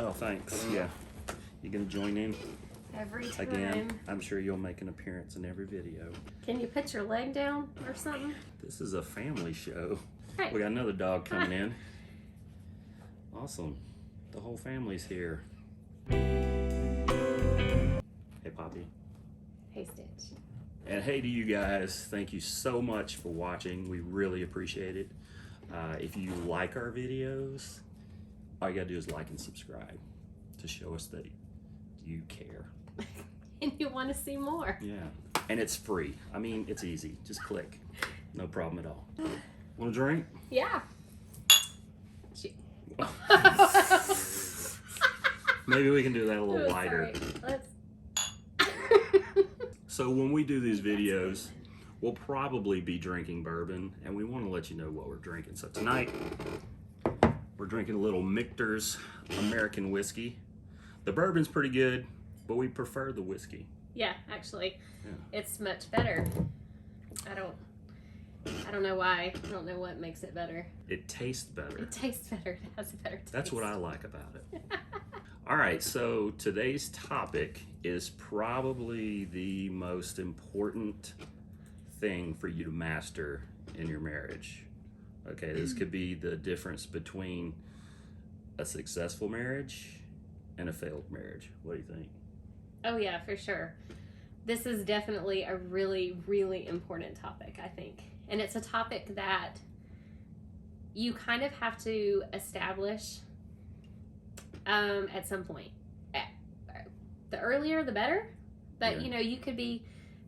Oh, thanks. Yeah. You gonna join in Every time. again? I'm sure you'll make an appearance in every video. Can you put your leg down or something? This is a family show. Hey. We got another dog coming in. Awesome. The whole family's here. Hey, Poppy. Hey, Stitch. And hey to you guys, thank you so much for watching. We really appreciate it. If you like our videos, all you gotta do is like and subscribe to show us that you care. And you want to see more. Yeah, and it's free. I mean, it's easy. Just click. No problem at all. Want a drink? Yeah. Maybe we can do that a little Oh, lighter. sorry. So when we do these videos, we'll probably be drinking bourbon, and we want to let you know what we're drinking. So tonight, we're drinking a little Michter's American whiskey. The bourbon's pretty good, but we prefer the whiskey. Yeah, actually, Yeah. it's much better. I don't know why. I don't know what makes it better. It tastes better. It tastes better. It has a better taste. That's what I like about it. All right, so today's topic is probably the most important thing for you to master in your marriage. Okay, this could be the difference between a successful marriage and a failed marriage. What do you think? Oh yeah, for sure. This is definitely a really, really important topic, I think. And it's a topic that you kind of have to establish at some point. The earlier, the better. But, Yeah. you could be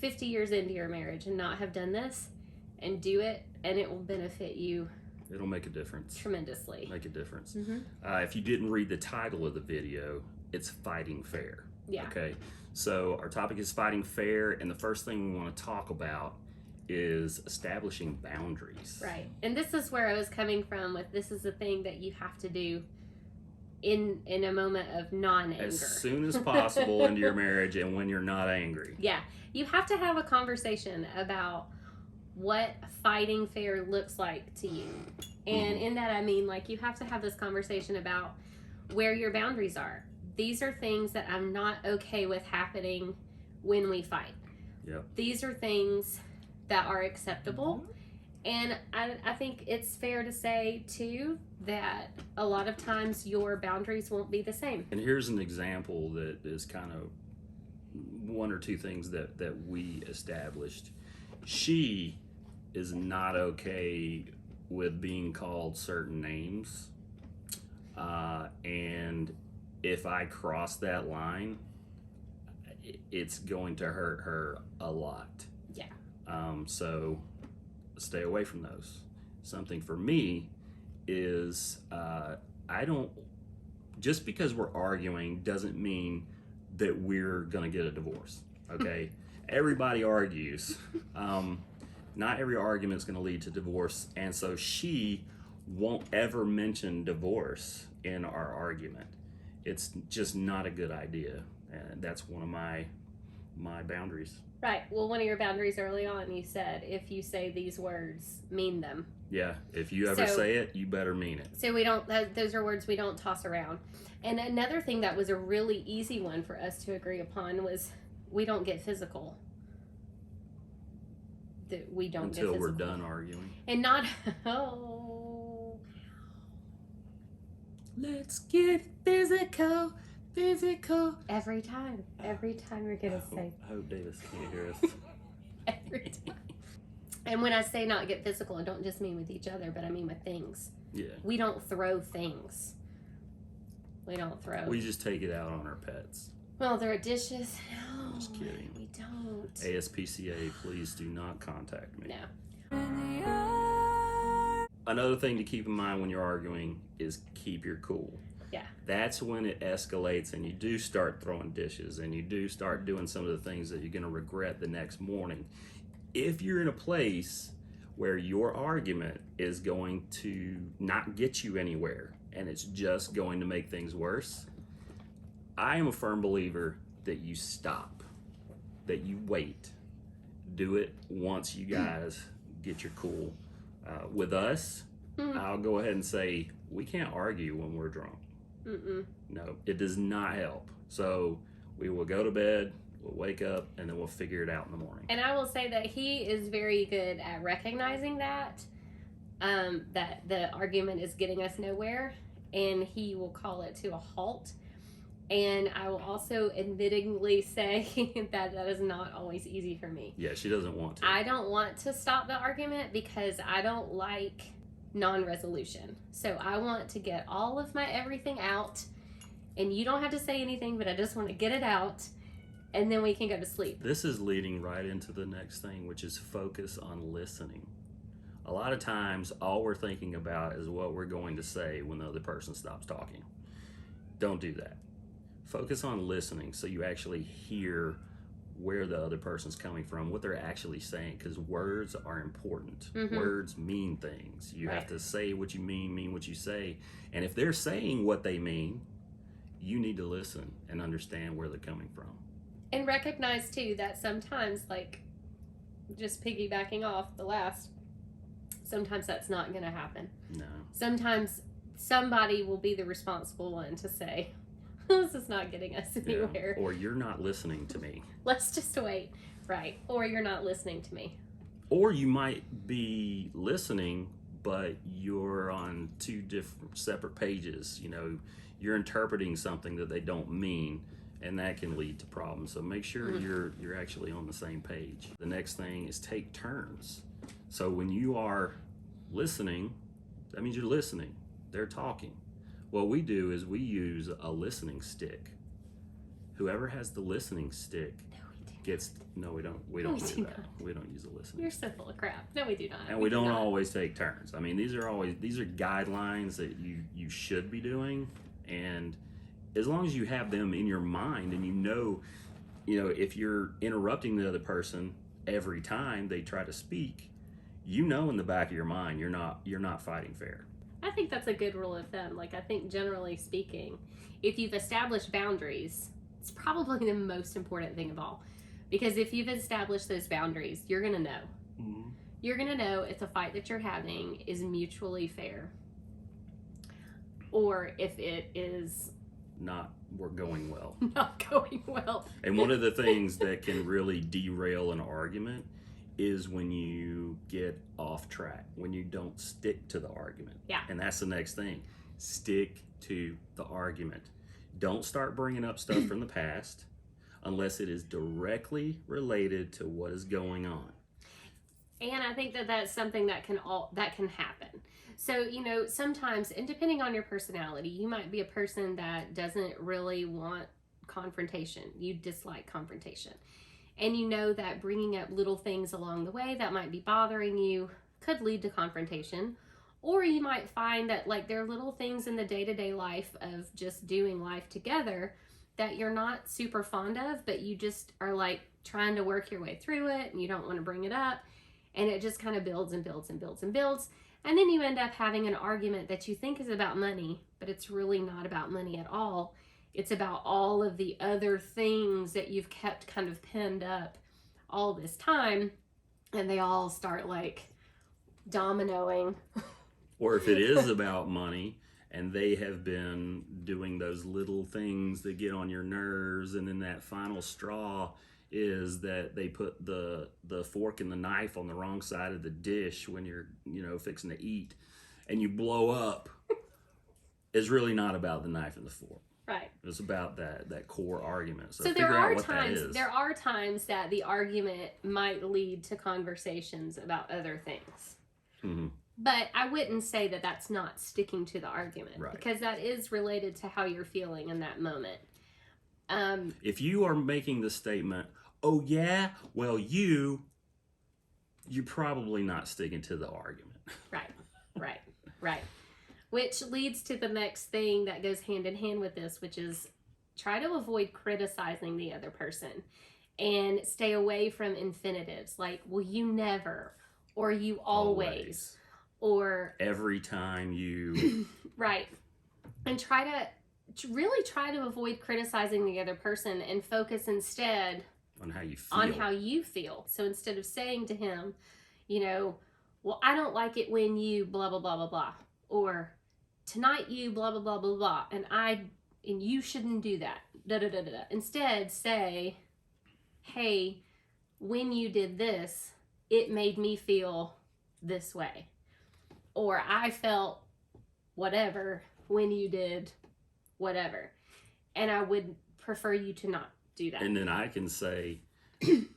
50 years into your marriage and not have done this and do it, and it will benefit you It'll make a difference. tremendously. Make a difference. Mm-hmm. If you didn't read the title of the video, it's Fighting Fair. Yeah. Okay, so our topic is fighting fair, and the first thing we want to talk about is establishing boundaries. Right. And this is where I was coming from with this is the thing that you have to do in a moment of non-anger. As soon as possible into your marriage and when you're not angry. Yeah. You have to have a conversation about what fighting fair looks like to you. And in that, I mean, like, you have to have this conversation about where your boundaries are. These are things that I'm not okay with happening when we fight. Yep. These are things that are acceptable. And I think it's fair to say, too, that a lot of times your boundaries won't be the same. And here's an example that is kind of one or two things that we established. She is not okay with being called certain names. And if I cross that line, it's going to hurt her a lot. Yeah. So stay away from those. Something for me is I don't, just because we're arguing doesn't mean that we're gonna get a divorce. Okay. Everybody argues. Not every argument is gonna lead to divorce, and so she won't ever mention divorce in our argument. It's just not a good idea, and that's one of my boundaries. Right. Well, one of your boundaries early on, you said, if you say these words, mean them. Yeah, if you ever So- say it, you better mean it. So we don't, those are words we don't toss around. And another thing that was a really easy one for us to agree upon was we don't get physical. That we don't Until get we're physical. done arguing. And not, oh. Let's get physical. Every time you're going to say. I hope Davis can't hear us. Every time. And when I say not get physical, I don't just mean with each other, but I mean with things. Yeah. We don't throw things. We don't throw. We just take it out on our pets. Well, there are dishes. No, Just kidding. we don't. ASPCA, please do not contact me. No. Another thing to keep in mind when you're arguing is keep your cool. Yeah. That's when it escalates and you do start throwing dishes and you do start doing some of the things that you're going to regret the next morning. If you're in a place where your argument is going to not get you anywhere and it's just going to make things worse, I am a firm believer that you stop, that you wait. Do it once you guys get your cool. With us, I'll go ahead and say, we can't argue when we're drunk. Mm-mm. No, it does not help. So we will go to bed, we'll wake up, and then we'll figure it out in the morning. And I will say that he is very good at recognizing that, that the argument is getting us nowhere, and he will call it to a halt. And I will also admittingly say that that is not always easy for me. Yeah, she doesn't want to. I don't want to stop the argument because I don't like non-resolution. So I want to get all of my everything out, and you don't have to say anything, but I just want to get it out, and then we can go to sleep. This is leading right into the next thing, which is focus on listening. A lot of times, all we're thinking about is what we're going to say when the other person stops talking. Don't do that. Focus on listening so you actually hear where the other person's coming from, what they're actually saying, because words are important. Mhm. Words mean things. You Right. have to say what you mean what you say. And if they're saying what they mean, you need to listen and understand where they're coming from. And recognize too that sometimes, like, just piggybacking off the last, sometimes that's not going to happen. No. Sometimes somebody will be the responsible one to say, this is not getting us Yeah. anywhere. Or you're not listening to me. Let's just wait. Right. Or you're not listening to me. Or you might be listening, but you're on two different separate pages. You know, you're interpreting something that they don't mean, and that can lead to problems. So make sure you're actually on the same page. The next thing is take turns. So when you are listening, that means you're listening. They're talking. What we do is we use a listening stick. Whoever has the listening stick gets. No, we don't. We don't do that. We don't use a listening. You're so full of crap. No, we do not. And we don't always take turns. I mean, these are guidelines that you should be doing, and as long as you have them in your mind and you know, if you're interrupting the other person every time they try to speak, in the back of your mind you're not fighting fair. I think that's a good rule of thumb. Like, I think generally speaking, if you've established boundaries, it's probably the most important thing of all. Because if you've established those boundaries, you're going to know. Mm-hmm. You're going to know if the fight that you're having is mutually fair, or if it is We're going well. not going well. And one of the things that can really derail an argument is when you get off track, when you don't stick to the argument. Yeah. And that's the next thing. Stick to the argument. Don't start bringing up stuff from the past unless it is directly related to what is going on. And I think that that's something that can happen. So, sometimes, and depending on your personality, you might be a person that doesn't really want confrontation. You dislike confrontation. And you know that bringing up little things along the way that might be bothering you could lead to confrontation. Or you might find that, like, there are little things in the day-to-day life of just doing life together that you're not super fond of, but you just are, like, trying to work your way through it, and you don't want to bring it up. And it just kind of builds and builds and builds and builds. And then you end up having an argument that you think is about money, but it's really not about money at all. It's about all of the other things that you've kept kind of pinned up all this time. And they all start, like, dominoing. Or if it is about money and they have been doing those little things that get on your nerves, and then that final straw is that they put the fork and the knife on the wrong side of the dish when you're fixing to eat, and you blow up. It's really not about the knife and the fork. Right. It's about that core argument. So there are what that times is. there are times that the argument might lead to conversations about other things. Mm-hmm. But I wouldn't say that that's not sticking to the argument, Right. because that is related to how you're feeling in that moment. If you are making the statement, "Oh yeah, well you're probably not sticking to the argument." Right. Which leads to the next thing that goes hand in hand with this, which is try to avoid criticizing the other person and stay away from infinitives like, well, you never, or you always. Or every time you right. And really try to avoid criticizing the other person and focus instead on how you feel. So instead of saying to him, well, I don't like it when you blah blah blah blah blah, or tonight you blah blah blah blah blah, and you shouldn't do that. Da da da da. Da. Instead, say, hey, when you did this, it made me feel this way, or I felt whatever when you did whatever, and I would prefer you to not do that. And then I can say,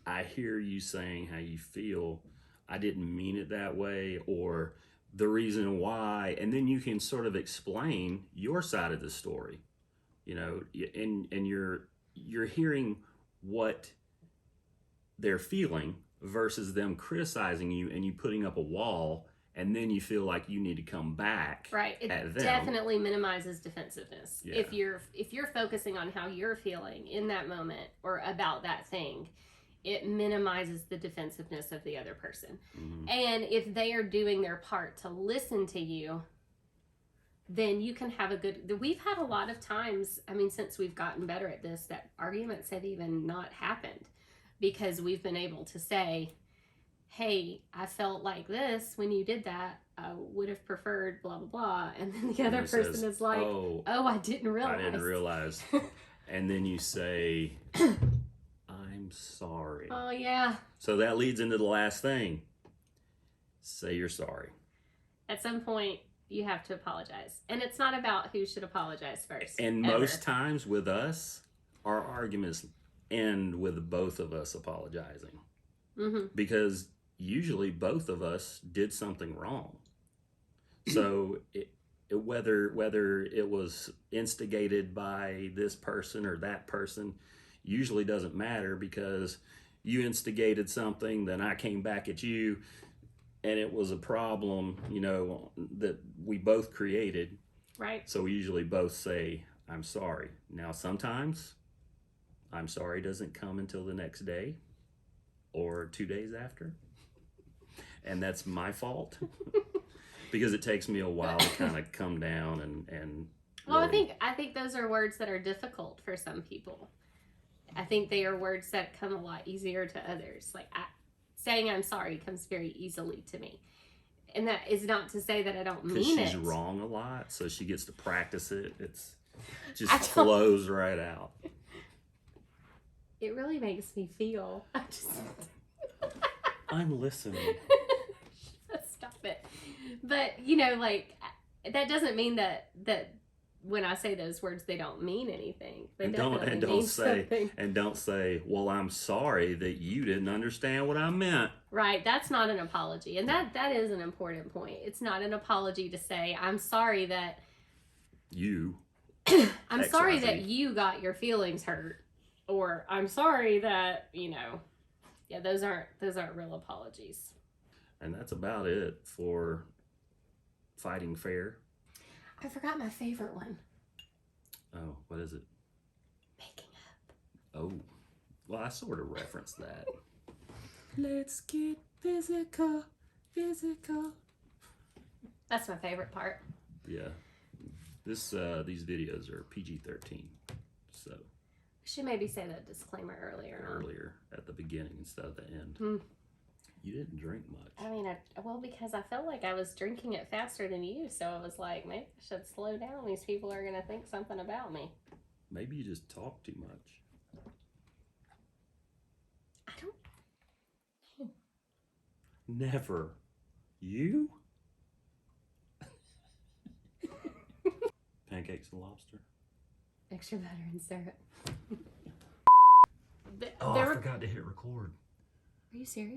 I hear you saying how you feel. I didn't mean it that way, or the reason why. And then you can sort of explain your side of the story, you know, and you're hearing what they're feeling versus them criticizing you and you putting up a wall, and then you feel like you need to come back. Right. It at them. definitely minimizes defensiveness. Yeah. If you're focusing on how you're feeling in that moment or about that thing, it minimizes the defensiveness of the other person. Mm-hmm. And if they are doing their part to listen to you, then you can have a good. We've had a lot of times, I mean, since we've gotten better at this, that arguments have even not happened because we've been able to say, hey, I felt like this when you did that. I would have preferred blah, blah, blah. And then the other person says, is like, oh, I didn't realize. I didn't realize. And then you say, I'm sorry. Oh, yeah. So that leads into the last thing. Say you're sorry. At some point, you have to apologize. And it's not about who should apologize first. And ever. most times with us, our arguments end with both of us apologizing. Mm-hmm. Because usually both of us did something wrong. So whether it was instigated by this person or that person usually doesn't matter, because you instigated something, then I came back at you, and it was a problem, you know, that we both created. Right. So we usually both say, I'm sorry. Now, sometimes I'm sorry doesn't come until the next day or 2 days after. And that's my fault because it takes me a while to kind of come down and Well, really- I think those are words that are difficult for some people. I think they are words that come a lot easier to others. Like saying I'm sorry comes very easily to me. And that is not to say that I don't mean because it. she's wrong a lot, so she gets to practice it. It's just I don't- flows right out. It really makes me feel. I just I'm listening. stop it. But you know, like that doesn't mean that when I say those words, they don't mean anything. They definitely mean something. Don't say, well, I'm sorry that you didn't understand what I meant. Right, that's not an apology. And that is an important point. It's not an apology to say, I'm sorry that You. I'm sorry XYZ. that you got your feelings hurt. Or I'm sorry that, you know, yeah, those aren't real apologies. And that's about it for fighting fair. I forgot my favorite one. Oh, what is it? Making up. Oh, well, I sort of referenced that. Let's get physical. That's my favorite part. Yeah. These videos are PG-13, so We should maybe say that disclaimer earlier. earlier at the beginning instead of the end. Hmm. You didn't drink much. I mean, because I felt like I was drinking it faster than you, so I was like, maybe I should slow down. These people are going to think something about me. Maybe you just talk too much. I don't. Never. You? Pancakes and lobster. Extra butter and syrup. Oh, There I were, forgot to hit record. are you serious?